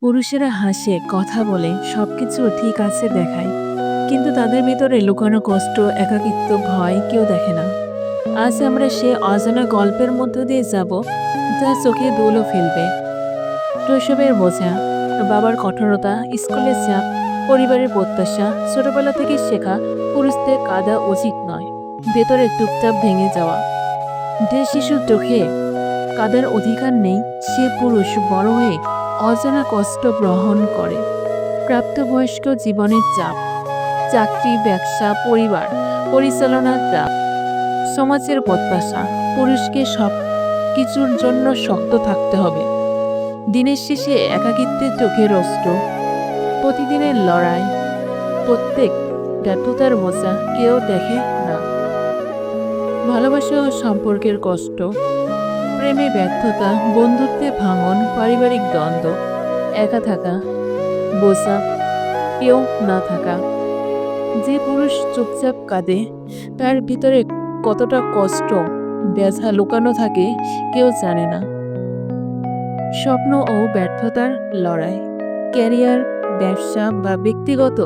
পুরুষেরা হাসে, কথা বলে, সবকিছু ঠিক আছে দেখায়। কিন্তু তাদের ভিতরে লুকানো কষ্ট, একাকিত্ব, ভয় কেউ দেখে না। আজ আমরা সে অজানা গল্পের মধ্য দিয়ে যাব, যা চোখে ধুলো ফেলবে। শৈশবের বোঝা, বাবার কঠোরতা, স্কুলের চাপ, পরিবারের প্রত্যাশা, ছোটবেলা থেকে শেখা পুরুষদের কাঁদা উচিত নয়। ভেতরে চুপচাপ ভেঙে যাওয়া। যে শিশুর চোখে কাদার অধিকার নেই, সে পুরুষ বড় হয়ে অজানা কষ্ট গ্রহণ করে। প্রাপ্তবয়স্ক জীবনের চাপ, চাকরি, ব্যবসা, পরিবার পরিচালনার চাপ, সমাজের প্রত্যাশা, পুরুষকে সব কিছুর জন্য শক্ত থাকতে হবে। দিনের শেষে একাকিত্বের চোখের অস্ত্র, প্রতিদিনের লড়াই, প্রত্যেক ব্যর্থতার বোঝা কেউ দেখে না। ভালোবাসা ও সম্পর্কের কষ্ট, প্রেমে ব্যর্থতা, বন্ধুত্বে ভাঙন, পারিবারিক দ্বন্দ্ব, একা থাকা, বোঝা, কেউ না থাকা। যে পুরুষ চুপচাপ কাঁদে, তার ভিতরে কতটা কষ্ট, ব্যথা লুকানো থাকে কেউ জানে না। স্বপ্ন ও ব্যর্থতার লড়াই, ক্যারিয়ার, ব্যবসা বা ব্যক্তিগত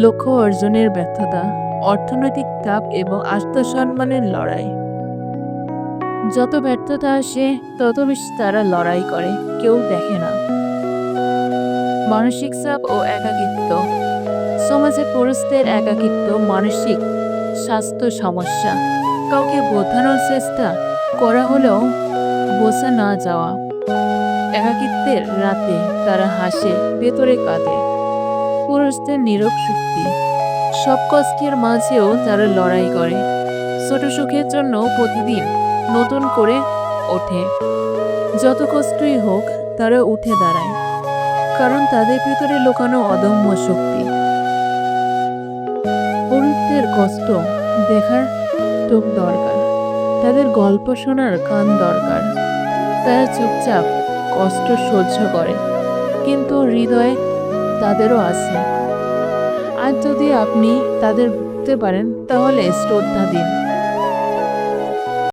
লক্ষ্য অর্জনের ব্যর্থতা, অর্থনৈতিক চাপ এবং আত্মসম্মানের লড়াই। যত ব্যর্থতা আসে তত বেশি তারা লড়াই করে, কেউ দেখে না। মানসিক চাপ ও একাকিত্ব, সমাজে পুরুষদের একাকিত্ব মানসিক স্বাস্থ্য সমস্যা, কাউকে বোঝানোর চেষ্টা করা হলেও বোঝা না যাওয়া। একাকিত্বের রাতে তারা হাসে, ভেতরে কাঁদে। পুরুষদের নীরব শক্তি, সব কষ্টের মাঝেও তারা লড়াই করে, ছোট সুখের জন্য প্রতিদিন নতুন করে ওঠে। যত কষ্টই হোক তারা উঠে দাঁড়ায়, কারণ তাদের ভিতরে লুকানো অদম্য শক্তি। পুরুষদের কষ্ট দেখার চোখ দরকার, তাদের গল্প শোনার কান দরকার। তারা চুপচাপ কষ্ট সহ্য করে, কিন্তু হৃদয়ে তাদেরও আছে। আর যদি আপনি তাদের বুঝতে পারেন, তাহলে শ্রদ্ধা দিন।